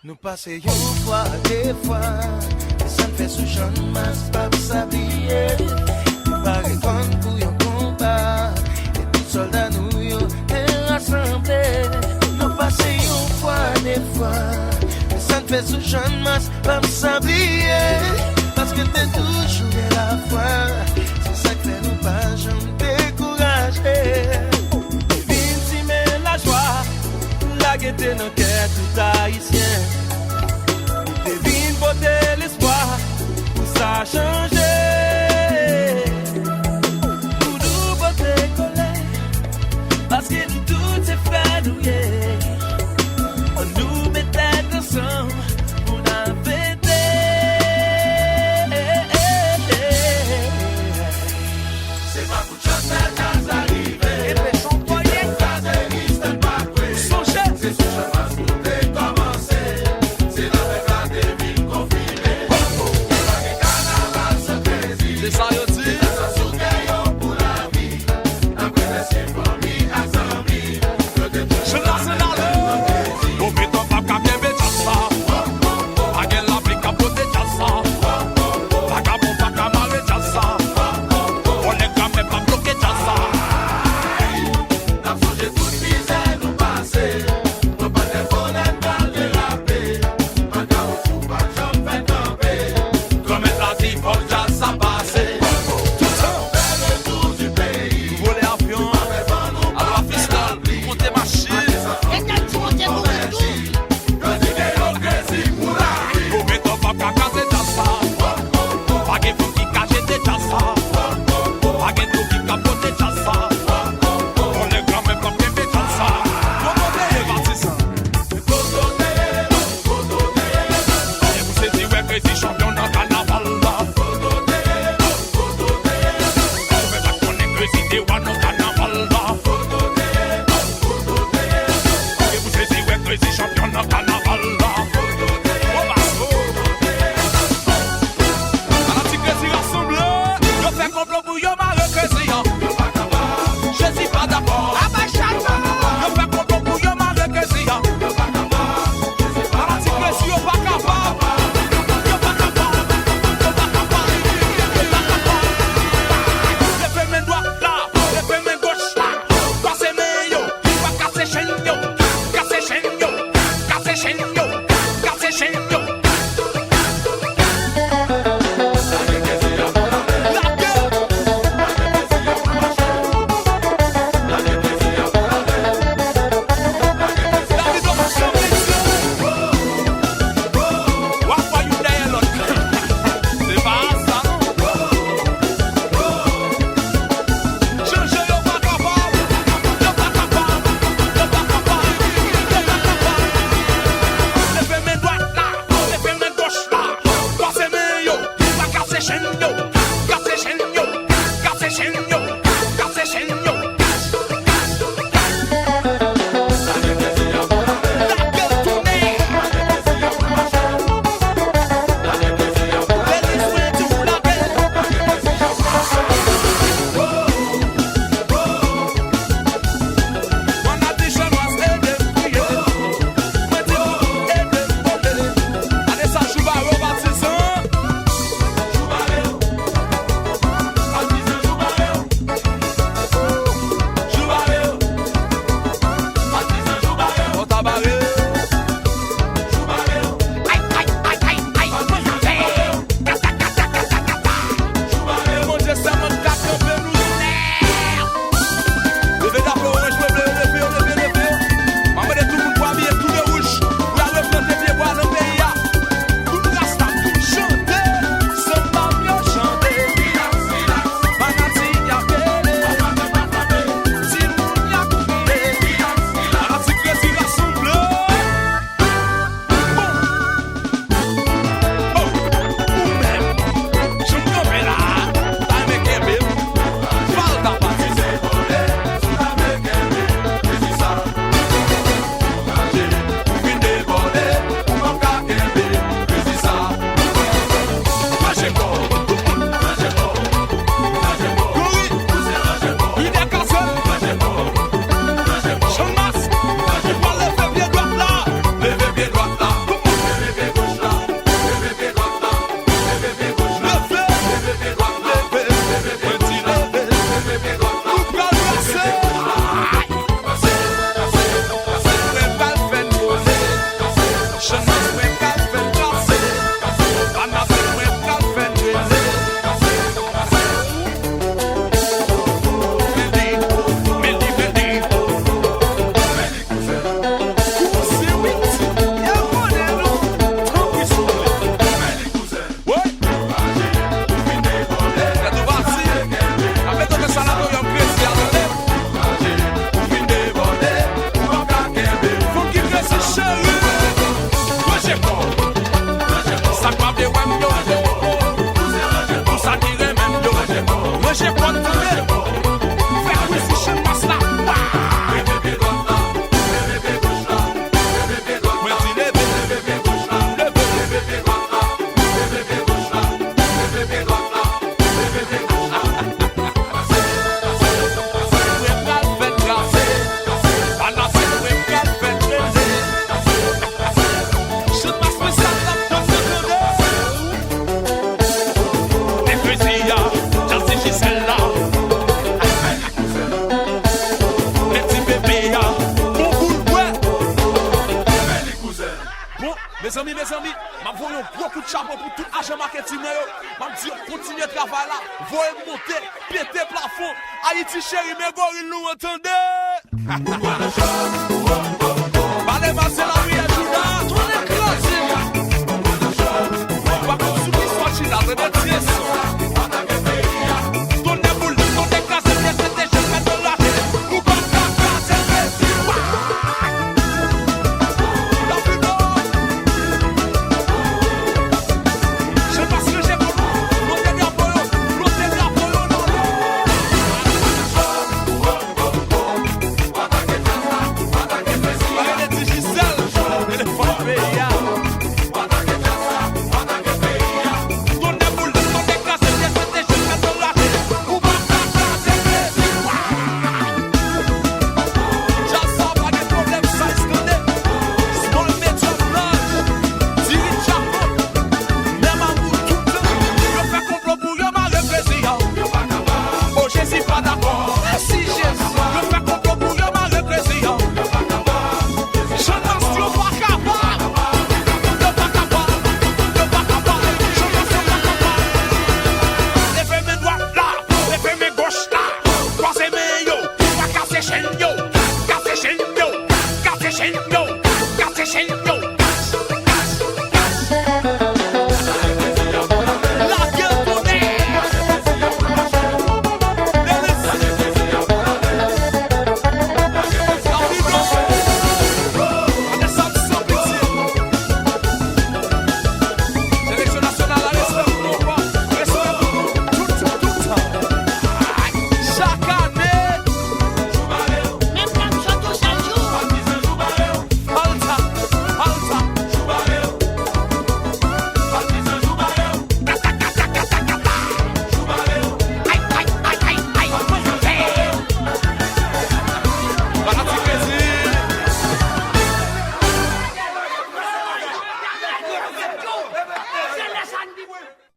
Nous passons une fois, deux fois, et ça me fait sous champ de masse, pas pour s'habiller. Nous paraît comme pour un combat, et tout soldat nous y est rassemblés. Nous passons une fois, deux fois, et ça me fait sous champ de masse, pas pour s'habiller. Parce que t'es toujours de la foi, c'est ça que fait nous pas jamais décourager. Vine si met la joie, la gaieté dans le cœur tout haïtien. Devine porter l'espoir pour ça changer. Pour nous porter colère, parce que nous tous ces frères nous y est. On nous met tête ensemble pour la fêter. C'est pas pour chasser qu'à arriver. Et puis son poignet, ça n'existe pas. C'est ce chemin pour décommencer. C'est avec la devine confirmée. C'est carnaval sans plaisir. C'est ça, yo dit. C'est ça, sous gaillon pour la vie. Après les siens, famille, à amis. Je lance un allo. Au béton, pas qu'à bien bêter ça. A gueule la plique à poter ça. Pas qu'à bon, pas qu'à marrer ça. On est quand même pas bloqué ça. N'a changé toute misère nous passer. Nous pas de bonheur dans le rapé. Pas qu'à on fout pas j'en fais tomber. Comme elle l'a dit, faut déjà ça passer. Tout ça, on fait le tour du pays. Voler avion, à la fiscale, monter machine. Et quel tour t'es pour le tour? Que dit que l'on grésille pour la vie. Vous mettez pas qu'à casser ta ça. Pas qu'il faut qu'il cache déjà ça. Pas qu'il faut qu'il capote déjà ça. On est quand même pas bébé déjà ça. Comment t'es parti ça? Et vous savez ouais que c'est champion dans le carnaval là. Mais là qu'on est que c'est des rois dans le carnaval là. Et vous savez ouais que c'est champion dans le carnaval là. Oh bah à la petite crazy rassemblée, yo fais complot pour yo marre crazy. Je suis pas d'accord. Ah bah chacun. Yo fais complot pour yo marre crazy. À la petite crazy yo pas capable. Yo pas capable. Yo pas capable. Levez mes doigts là, levez mes gauche là. Cassez mes yo, il va casser chaîne yo. Casser chaîne yo, casser chaîne yo, casser chaîne yo. Levez mes doigts là. Mes amis, m'a voyons gros coup de chapeau pour tout agent marketing. M'a dit, continuez le travail là, voyez monter, péter plafond. Haïti chéri, mes gorilles nous entendez. Allez, c'est la vie.